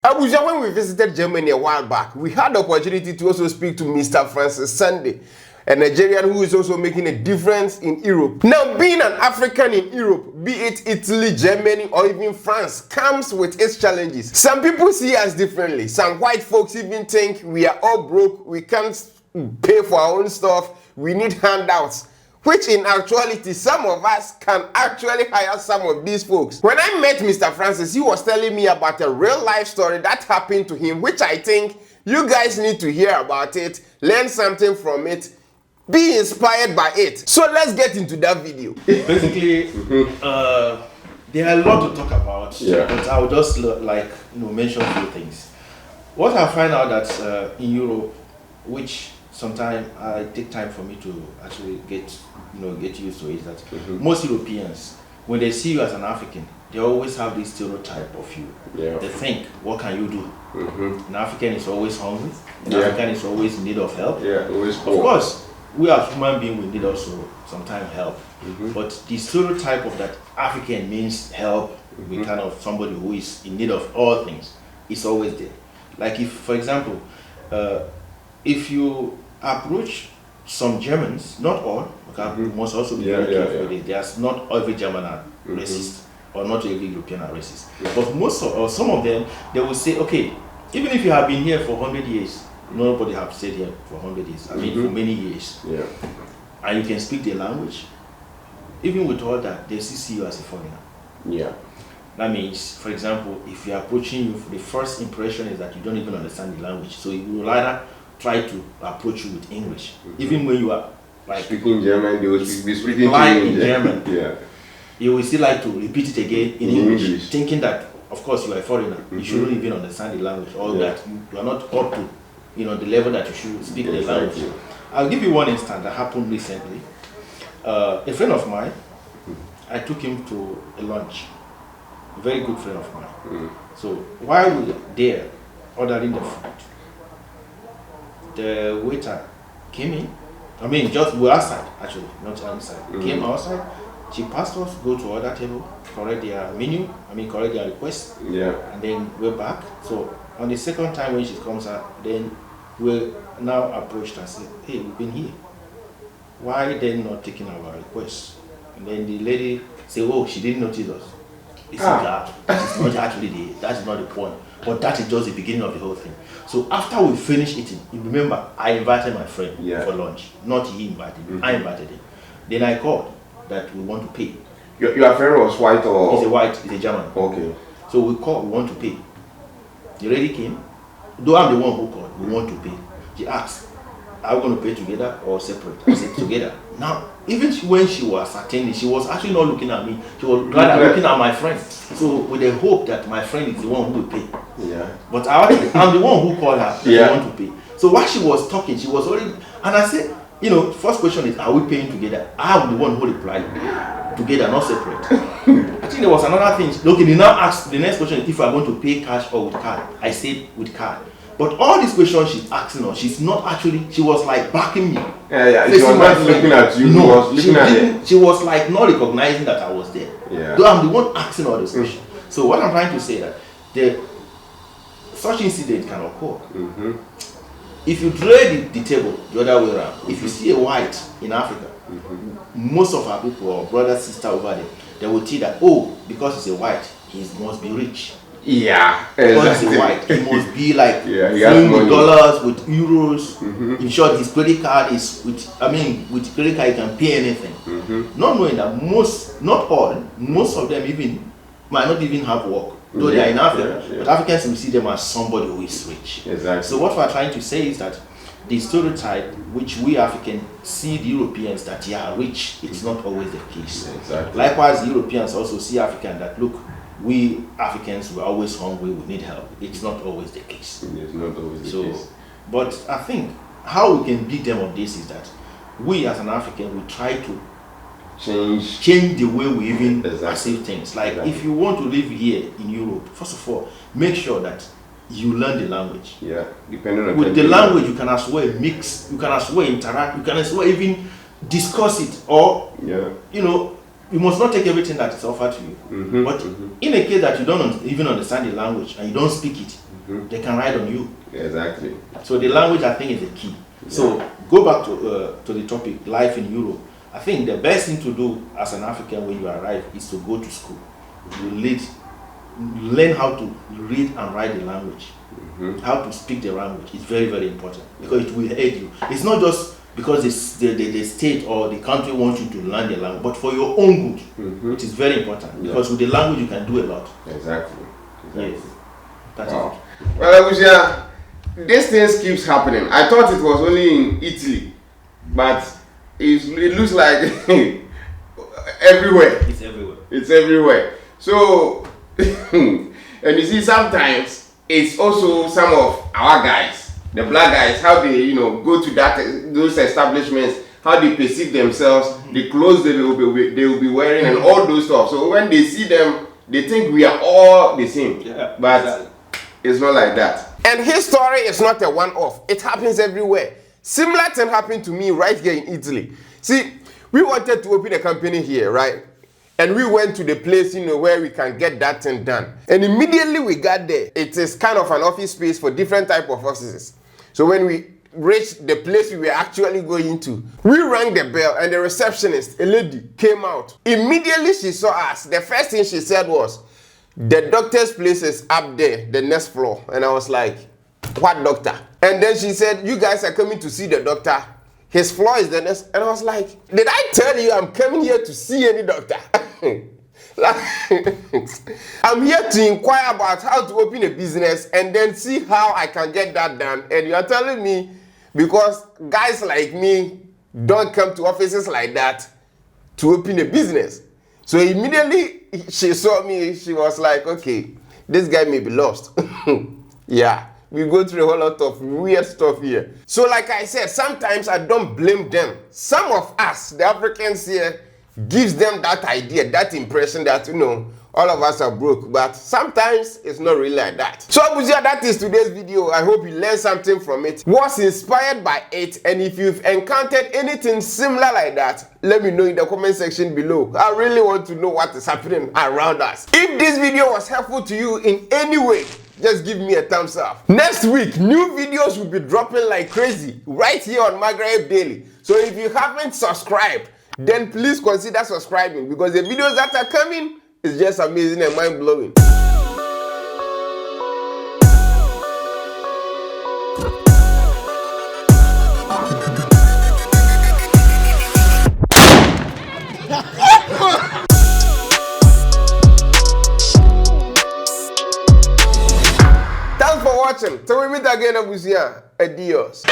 Abuja, when we visited Germany a while back, we had the opportunity to also speak to Mr. Francis Sunday, a Nigerian who is also making a difference in Europe. Now, being an African in Europe, be it Italy, Germany, or even France, comes with its challenges. Some people see us differently. Some white folks even think we are all broke, we can't pay for our own stuff, we need handouts. Which in actuality, some of us can actually hire some of these folks. When I met Mr. Francis, he was telling me about a real life story that happened to him, which I think you guys need to hear about it, learn something from it, be inspired by it. So let's get into that video. Basically, there are a lot to talk about, but I would just mention a few things. What I find out that in Europe, which sometimes I take time for me to actually get used to, is that most Europeans, when they see you as an African, they always have this stereotype of you. They think, what can you do? An African is always hungry. An African is always in need of help. Always poor. Of course, we as human beings, we need also sometimes help. But the stereotype of that African means help, we kind of somebody who is in need of all things, is always there. Like if, for example, if you approach some Germans, not all, we must also be very careful with it. There's not every German are racist, or not every European are racist. But most of, or some of them, they will say, okay, even if you have been here for 100 years, nobody have stayed here for 100 years, I mean for many years, and you can speak their language, even with all that, they still see you as a foreigner. That means, for example, if you're approaching you, the first impression is that you don't even understand the language, so you will either try to approach you with English, even when you are like speaking German, they will be speaking in German. You will still like to repeat it again in English, thinking that of course you are a foreigner, you shouldn't even understand the language, or that you are not up to the level that you should speak the language. I'll give you one instance that happened recently. A friend of mine, I took him to a lunch. A very good friend of mine. So while we were there ordering the food, the waiter came in. I mean, we were outside actually, not inside. Came outside. She passed us, go to other table, correct their menu. Correct their request. And then we're back. So on the second time when she comes out, then we now approached her and said, "Hey, we've been here. Why then not taking our request?" And then the lady said, "Oh, she didn't notice us." It's that is not actually that is not the point. But that is just the beginning of the whole thing. So after we finished eating, you remember, I invited my friend for lunch. Not he invited me, I invited him. Then I called that we want to pay. Your friend was white or? He's a white, he's a German. Okay. So we called, we want to pay. The lady came, though I'm the one who called, we want to pay. She asked, are we going to pay together or separate? I said together. Now, even when she was attending, she was actually not looking at me. She was rather looking at my friend. So with the hope that my friend is the one who will pay. But I'm the one who called her to want to pay. So while she was talking, she was already, and I said, first question is, are we paying together? I'm the one who replied, together, not separate. I think there was another thing. Okay, they now asked, the next question is if I'm going to pay cash or with card. I said with card. But all these questions she's asking us, she's not actually, she was like backing me. She was not looking at you, no, she was looking at it. She was like not recognizing that I was there. Though I'm the one asking all these questions. So what I'm trying to say that such incident can occur. If you trade the table the other way around, if you see a white in Africa, most of our people or brother, sister over there, they will tell that, oh, because he's a white, he must be rich. Because he's a white, he must be like flowing with dollars, with euros. In short, his credit card is with credit card you can pay anything. Not knowing that not all, most of them even might not even have work. Though they are in Africa, but Africans will see them as somebody who is rich. So what we're trying to say is that the stereotype which we Africans see the Europeans that they are rich, it's not always the case. Likewise, the Europeans also see Africans that, look, we Africans were always hungry, we need help. It's not always the case. It's not always the case. But I think how we can beat them on this is that we as an African, we try to change the way we even perceive things. Like if you want to live here in Europe, first of all, make sure that you learn the language. Depending on with the language, you can as well mix, you can as well interact, you can as well even discuss it, or you must not take everything that is offered to you. But in a case that you don't even understand the language and you don't speak it, they can ride on you. Exactly. So the language, I think, is the key. Yeah. So go back to the topic, life in Europe. I think the best thing to do as an African when you arrive is to go to school. You learn how to read and write the language, how to speak the language. It's very, very important because it will aid you. It's not just because the state or the country wants you to learn the language, but for your own good, which is very important because with the language you can do a lot. Exactly. Yes. That's it. Well, Afia, these things keeps happening. I thought it was only in Italy, but it looks like everywhere. It's everywhere. It's everywhere. So, and you see, sometimes it's also some of our guys, the black guys, how they, go to those establishments, how they perceive themselves, the clothes they will be wearing, and all those stuff. So when they see them, they think we are all the same. Yeah, but exactly. It's not like that. And his story is not a one-off. It happens everywhere. Similar thing happened to me right here in Italy. See, we wanted to open a company here, right? And we went to the place, where we can get that thing done. And immediately we got there. It is kind of an office space for different type of offices. So when we reached the place we were actually going to, we rang the bell and the receptionist, a lady, came out. Immediately she saw us. The first thing she said was, "The doctor's place is up there, the next floor." And I was like, "What doctor?" And then she said, "You guys are coming to see the doctor. His floor is the next." And I was like, "Did I tell you I'm coming here to see any doctor?" I'm here to inquire about how to open a business and then see how I can get that done. And you are telling me because guys like me don't come to offices like that to open a business. So immediately she saw me, she was like, "Okay, this guy may be lost." Yeah, we go through a whole lot of weird stuff here. So like I said, sometimes I don't blame them. Some of us, the Africans here, gives them that idea, that impression that, all of us are broke. But sometimes it's not really like that. So Abuzia, that is today's video. I hope you learned something from it, was inspired by it. And if you've encountered anything similar like that, let me know in the comment section below. I really want to know what is happening around us. If this video was helpful to you in any way, just give me a thumbs up. Next week, new videos will be dropping like crazy right here on Magraheb Daily. So if you haven't subscribed, then please consider subscribing because the videos that are coming is just amazing and mind-blowing. Thanks for watching. Till we meet again, Afia. Adios.